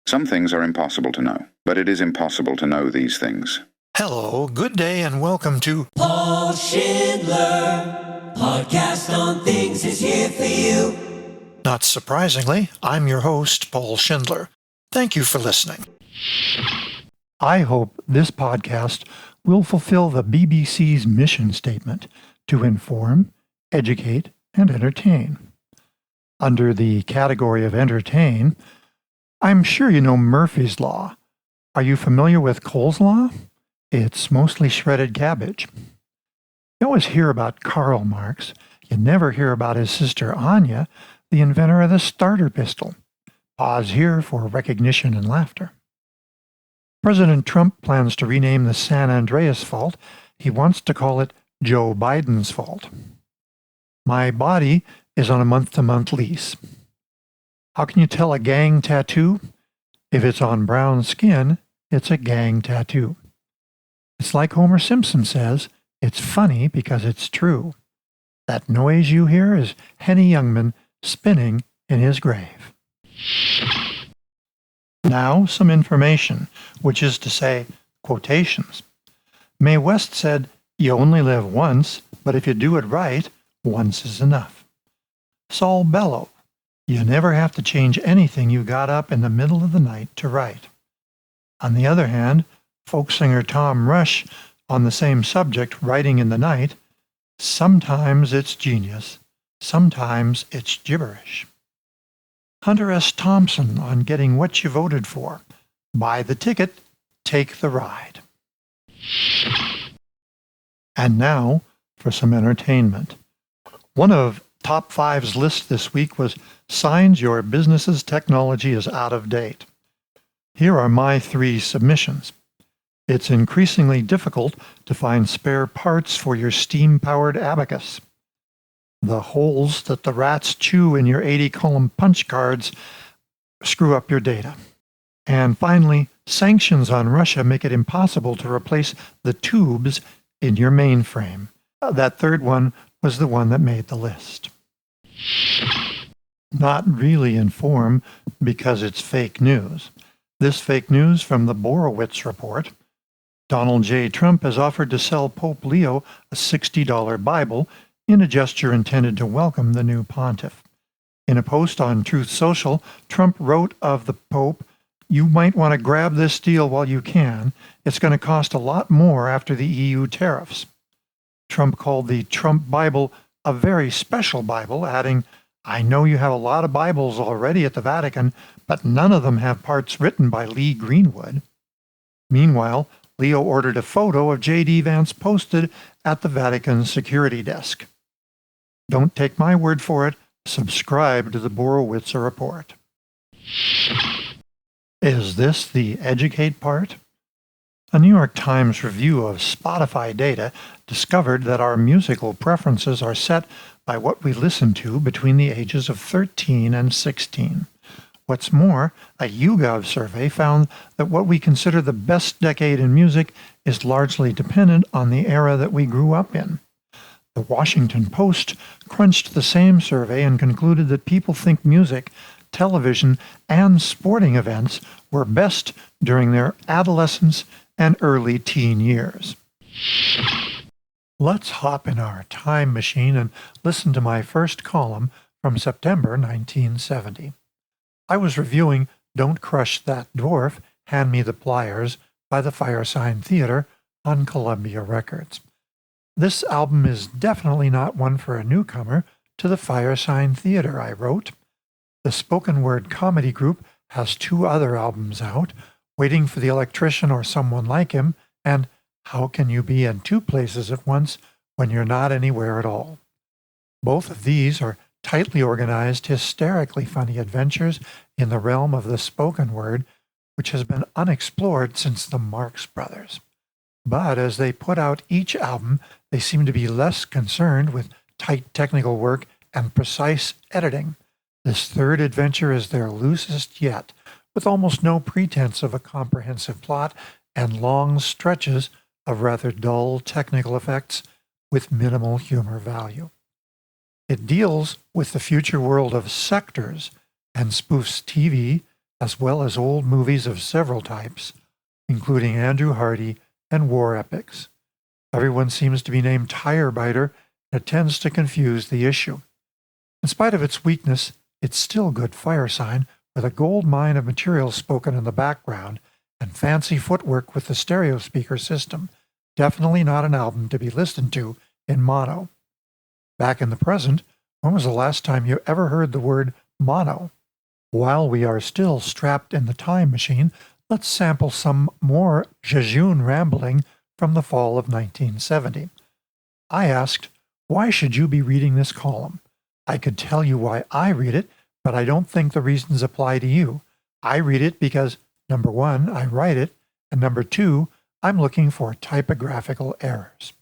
Some things are impossible to know, but it is impossible to know these things. Hello, good day, and welcome to Paul Schindler, podcast on things is here for you. Not surprisingly, I'm your host, Paul Schindler. Thank you for listening. I hope this podcast will fulfill the BBC's mission statement to inform, educate, and entertain. Under the category of entertain, I'm sure you know Murphy's Law. Are you familiar with Cole's Law? It's mostly shredded cabbage. You always hear about Karl Marx. You never hear about his sister Anya, the inventor of the starter pistol. Pause here for recognition and laughter. President Trump plans to rename the San Andreas Fault. He wants to call it Joe Biden's fault. My body is on a month-to-month lease. How can you tell a gang tattoo? If it's on brown skin, it's a gang tattoo. It's like Homer Simpson says, it's funny because it's true. That noise you hear is Henny Youngman spinning in his grave. Now some information, which is to say, quotations. Mae West said, "You only live once, but if you do it right, once is enough." Saul Bellow, "You never have to change anything you got up in the middle of the night to write." On the other hand, folk singer Tom Rush, on the same subject, writing in the night, "Sometimes it's genius, sometimes it's gibberish." Hunter S. Thompson on getting what you voted for. Buy the ticket, take the ride. And now for some entertainment. One of Top 5's list this week was Signs Your Business's Technology is Out of Date. Here are my 3 submissions. It's increasingly difficult to find spare parts for your steam-powered abacus. The holes that the rats chew in your 80-column punch cards screw up your data. And finally, sanctions on Russia make it impossible to replace the tubes in your mainframe. That third one was the one that made the list. Not really inform because it's fake news. This fake news from the Borowitz Report. Donald J. Trump has offered to sell Pope Leo a $60 Bible in a gesture intended to welcome the new pontiff. In a post on Truth Social, Trump wrote of the Pope, "You might want to grab this deal while you can. It's going to cost a lot more after the EU tariffs." Trump called the Trump Bible a very special Bible, adding, "I know you have a lot of Bibles already at the Vatican, but none of them have parts written by Lee Greenwood." Meanwhile, Leo ordered a photo of J.D. Vance posted at the Vatican security desk. Don't take my word for it. Subscribe to the Borowitz Report. Is this the educate part? A New York Times review of Spotify data discovered that our musical preferences are set by what we listen to between the ages of 13 and 16. What's more, a YouGov survey found that what we consider the best decade in music is largely dependent on the era that we grew up in. The Washington Post crunched the same survey and concluded that people think music, television, and sporting events were best during their adolescence and early teen years. Let's hop in our time machine and listen to my first column from September 1970. I was reviewing Don't Crush That Dwarf, Hand Me the Pliers by the Firesign Theater on Columbia Records. This album is definitely not one for a newcomer to the Firesign Theater, I wrote. The spoken word comedy group has 2 other albums out, Waiting for the Electrician or Someone Like Him, and How Can You Be in 2 Places at Once When You're Not Anywhere at All. Both of these are tightly organized, hysterically funny adventures in the realm of the spoken word, which has been unexplored since the Marx Brothers. But as they put out each album, they seem to be less concerned with tight technical work and precise editing. This third adventure is their loosest yet, with almost no pretense of a comprehensive plot and long stretches of rather dull technical effects with minimal humor value. It deals with the future world of sectors and spoofs TV, as well as old movies of several types, including Andrew Hardy and war epics. Everyone seems to be named Tire Biter, and it tends to confuse the issue. In spite of its weakness, it's still good Firesign, with a gold mine of material spoken in the background and fancy footwork with the stereo speaker system. Definitely not an album to be listened to in mono. Back in the present, when was the last time you ever heard the word mono? While we are still strapped in the time machine, let's sample some more jejune rambling from the fall of 1970. I asked, why should you be reading this column? I could tell you why I read it, but I don't think the reasons apply to you. I read it because, number one, I write it, and number two, I'm looking for typographical errors.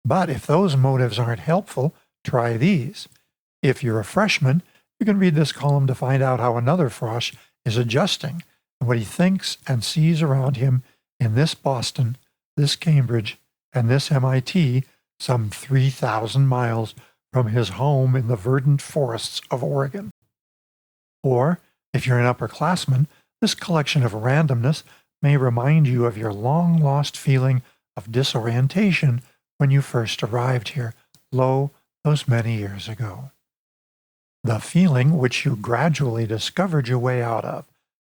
But if those motives aren't helpful, try these. If you're a freshman, you can read this column to find out how another frosh is adjusting and what he thinks and sees around him in this Boston, this Cambridge, and this MIT, some 3,000 miles from his home in the verdant forests of Oregon. Or, if you're an upperclassman, this collection of randomness may remind you of your long-lost feeling of disorientation when you first arrived here, those many years ago. The feeling which you gradually discovered your way out of.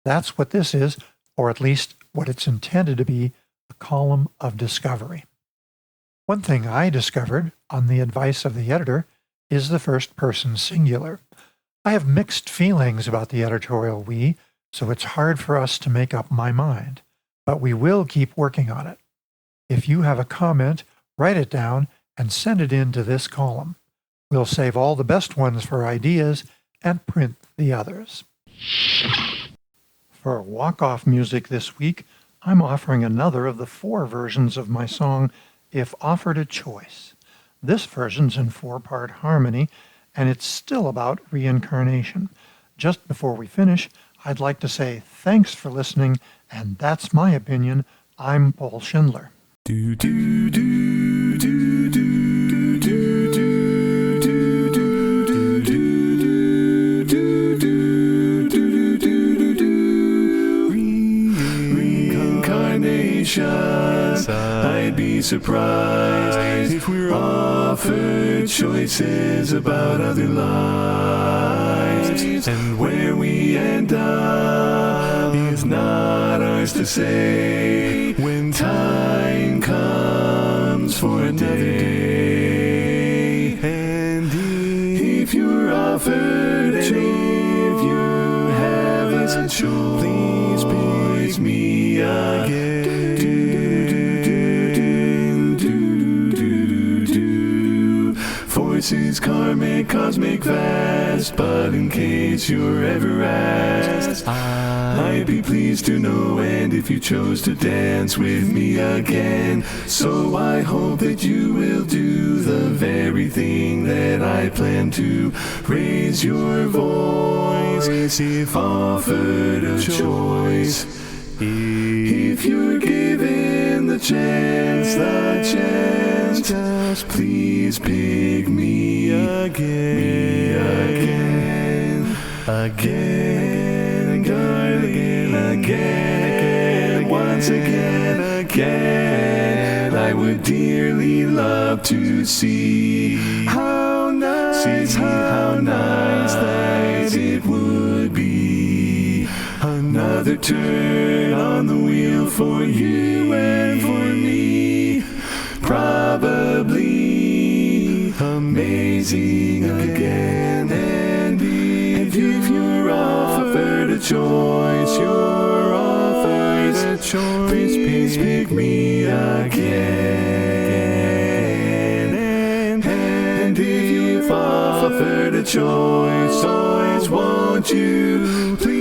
That's what this is, or at least what it's intended to be, a column of discovery. One thing I discovered, on the advice of the editor, is the first person singular. I have mixed feelings about the editorial we, so it's hard for us to make up my mind. But we will keep working on it. If you have a comment, write it down and send it in to this column. We'll save all the best ones for ideas and print the others. For walk-off music this week, I'm offering another of the 4 versions of my song, If Offered a Choice. This version's in 4-part harmony, and it's still about reincarnation. Just before we finish, I'd like to say thanks for listening, and that's my opinion. I'm Paul Schindler. I'd be surprised if we're offered choices about other lives, and where we end up is not ours to say when time comes for another day. And if you're offered, and if you have a choice, please pick me again. Forces karmic, cosmic, vast, but in case you're ever asked, I'd be pleased to know, and if you chose to dance with me again. So I hope that you will do the very thing that I plan to. Raise your voice if offered a choice. If you're given the chance, just please pick me again, once again. I would dearly love to see how nice that it would be. Another turn on the wheel for you and for me. Probably amazing again. And if you're offered a choice, please pick me again. And if you've offered a choice, won't you please